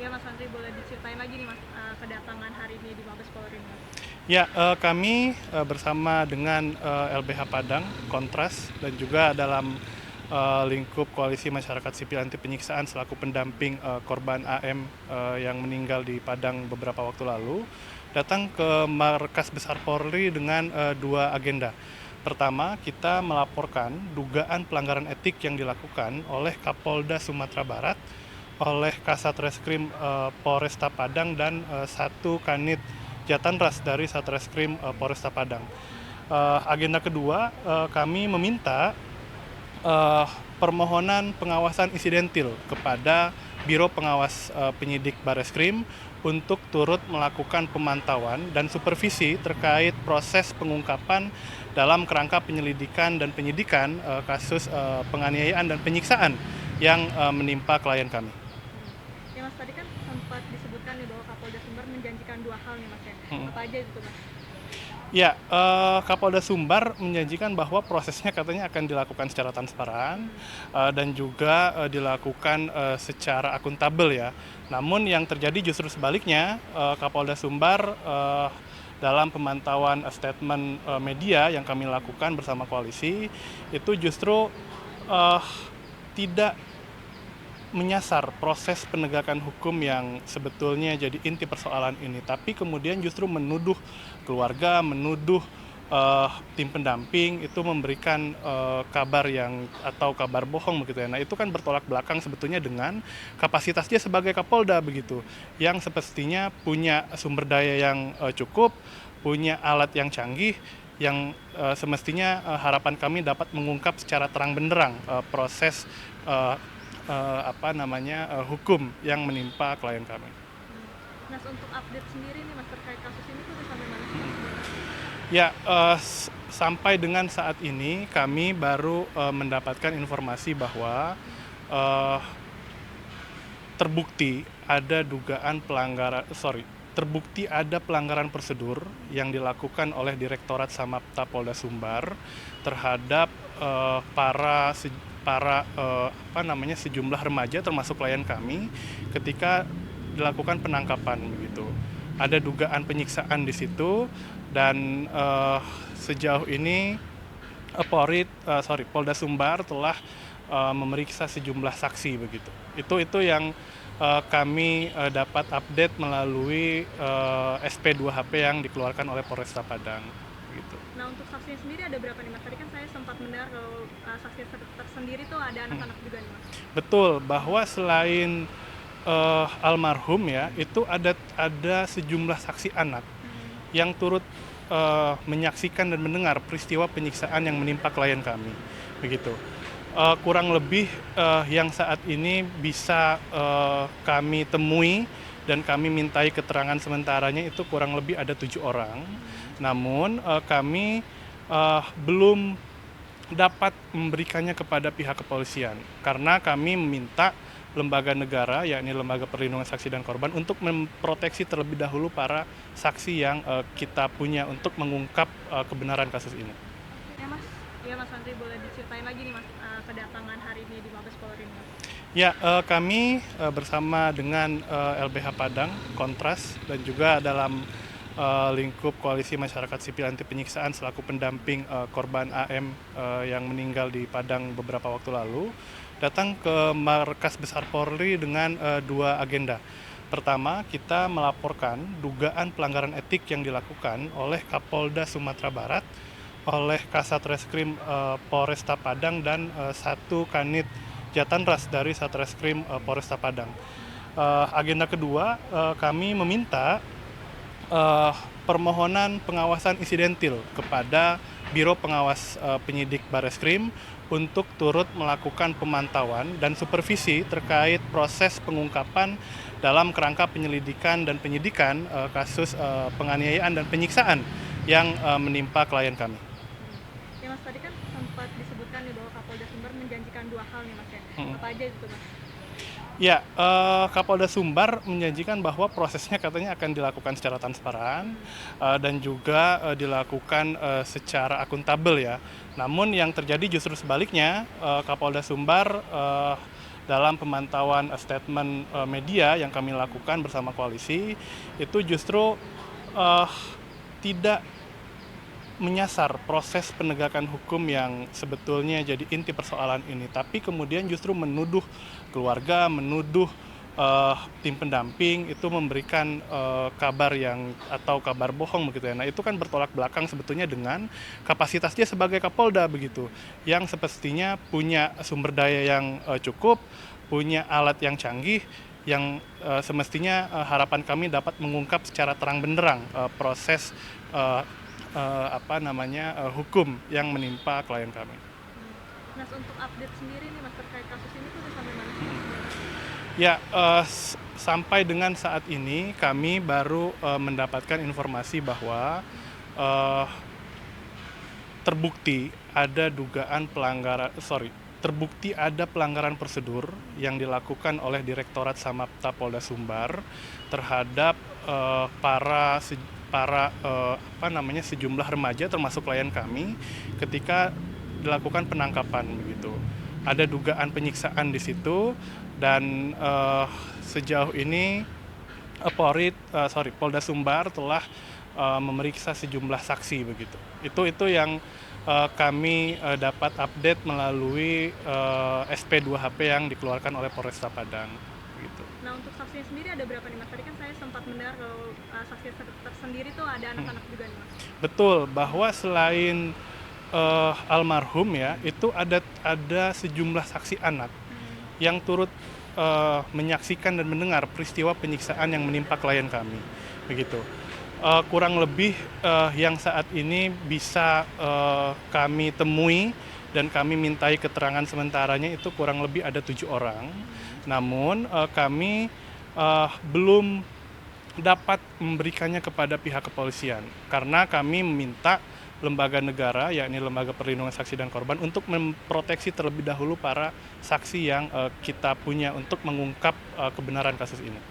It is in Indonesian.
Ya Mas Andri, boleh diceritain lagi nih Mas, kedatangan hari ini di Mabes Polri nih, Mas? Ya, kami bersama dengan LBH Padang, Kontras, dan juga dalam lingkup Koalisi Masyarakat Sipil Anti Penyiksaan selaku pendamping korban AM yang meninggal di Padang beberapa waktu lalu, datang ke Markas Besar Polri dengan dua agenda. Pertama, kita melaporkan dugaan pelanggaran etik yang dilakukan oleh Kapolda Sumatera Barat, oleh Kasat Reskrim Polresta Padang, dan satu kanit Jatanras dari Satreskrim Polresta Padang. Agenda kedua, kami meminta uh, permohonan pengawasan insidentil kepada Biro Pengawas Penyidik Bareskrim untuk turut melakukan pemantauan dan supervisi terkait proses pengungkapan dalam kerangka penyelidikan dan penyidikan kasus penganiayaan dan penyiksaan yang menimpa klien kami. Ya Mas, tadi kan sempat disebutkan nih bahwa Kapolda Sumbar menjanjikan dua hal nih Mas ya. Apa aja itu Mas? Ya, Kapolda Sumbar menjanjikan bahwa prosesnya katanya akan dilakukan secara transparan dan juga dilakukan secara akuntabel ya. Namun yang terjadi justru sebaliknya, Kapolda Sumbar dalam pemantauan statement media yang kami lakukan bersama koalisi itu justru uh, tidak menyasar proses penegakan hukum yang sebetulnya jadi inti persoalan ini, tapi kemudian justru menuduh keluarga, menuduh tim pendamping itu memberikan kabar yang atau kabar bohong begitu ya. Nah itu kan bertolak belakang sebetulnya dengan kapasitasnya sebagai Kapolda begitu, yang semestinya punya sumber daya yang cukup, punya alat yang canggih, yang semestinya harapan kami dapat mengungkap secara terang benderang proses uh, hukum yang menimpa klien kami. Mas, untuk update sendiri nih Mas terkait kasus ini tuh udah sampai mana sih Mas? Ya, sampai dengan saat ini kami baru mendapatkan informasi bahwa uh, terbukti ada terbukti ada pelanggaran prosedur yang dilakukan oleh Direktorat Samapta Polda Sumbar terhadap sejumlah remaja termasuk klien kami ketika dilakukan penangkapan begitu. Ada dugaan penyiksaan di situ dan sejauh ini Polda Sumbar telah memeriksa sejumlah saksi begitu. Itu yang kami dapat update melalui SP2HP yang dikeluarkan oleh Polresta Padang gitu. Nah, untuk saksinya sendiri ada berapa nih Mas? Tadi kan saya sempat mendengar kalau saksi tersendiri tuh ada anak-anak juga nih Mas. Betul, bahwa selain almarhum ya, itu ada sejumlah saksi anak yang turut menyaksikan dan mendengar peristiwa penyiksaan yang menimpa klien kami, begitu. Kurang lebih yang saat ini bisa kami temui dan kami mintai keterangan sementaranya itu kurang lebih ada 7 orang. Namun kami belum dapat memberikannya kepada pihak kepolisian karena kami meminta lembaga negara, yakni Lembaga Perlindungan Saksi dan Korban, untuk memproteksi terlebih dahulu para saksi yang kita punya untuk mengungkap kebenaran kasus ini. Ya Mas Andri, boleh diceritain lagi nih Mas, kedatangan hari ini di Mabes Polri nih Mas? Ya, kami bersama dengan LBH Padang, Kontras, dan juga dalam lingkup Koalisi Masyarakat Sipil Anti Penyiksaan selaku pendamping korban AM yang meninggal di Padang beberapa waktu lalu, datang ke Markas Besar Polri dengan dua agenda. Pertama, kita melaporkan dugaan pelanggaran etik yang dilakukan oleh Kapolda Sumatera Barat, oleh Kasat Reskrim Polresta Padang, dan satu kanit Jatanras dari Satreskrim Polresta Padang. Agenda kedua, kami meminta permohonan pengawasan insidentil kepada Biro Pengawas Penyidik Bareskrim untuk turut melakukan pemantauan dan supervisi terkait proses pengungkapan dalam kerangka penyelidikan dan penyidikan kasus penganiayaan dan penyiksaan yang menimpa klien kami. Ya Mas, tadi kan sempat disebutkan nih bahwa Kapolda Sumbar menjanjikan dua hal nih Mas ya. Apa aja itu Mas? Ya, Kapolda Sumbar menjanjikan bahwa prosesnya katanya akan dilakukan secara transparan dan juga dilakukan secara akuntabel ya. Namun yang terjadi justru sebaliknya, Kapolda Sumbar dalam pemantauan statement media yang kami lakukan bersama koalisi itu justru tidak menyasar proses penegakan hukum yang sebetulnya jadi inti persoalan ini, tapi kemudian justru menuduh keluarga, menuduh tim pendamping itu memberikan kabar yang atau kabar bohong begitu ya. Nah itu kan bertolak belakang sebetulnya dengan kapasitasnya sebagai Kapolda begitu, yang semestinya punya sumber daya yang cukup, punya alat yang canggih, yang semestinya harapan kami dapat mengungkap secara terang benderang proses hukum yang menimpa klien kami. Mas, untuk update sendiri nih Mas terkait kasus ini tuh udah sampai mana sih Mas? Ya, sampai dengan saat ini kami baru mendapatkan informasi bahwa terbukti ada pelanggaran prosedur yang dilakukan oleh Direktorat Samapta Polda Sumbar terhadap sejumlah remaja termasuk klien kami ketika dilakukan penangkapan begitu. Ada dugaan penyiksaan di situ dan sejauh ini Polda Sumbar telah memeriksa sejumlah saksi begitu. Itu yang kami dapat update melalui SP2HP yang dikeluarkan oleh Polresta Padang. Gitu. Nah untuk saksinya sendiri ada berapa nih Mas? Tadi kan saya sempat mendengar kalau saksi tersendiri tuh ada anak-anak juga nih Mas. Betul, bahwa selain almarhum ya, itu ada sejumlah saksi anak yang turut menyaksikan dan mendengar peristiwa penyiksaan yang menimpa klien kami, begitu. Kurang lebih yang saat ini bisa kami temui dan kami mintai keterangan sementaranya itu kurang lebih ada 7 orang. Namun kami belum dapat memberikannya kepada pihak kepolisian karena kami meminta lembaga negara, yakni Lembaga Perlindungan Saksi dan Korban, untuk memproteksi terlebih dahulu para saksi yang kita punya untuk mengungkap kebenaran kasus ini.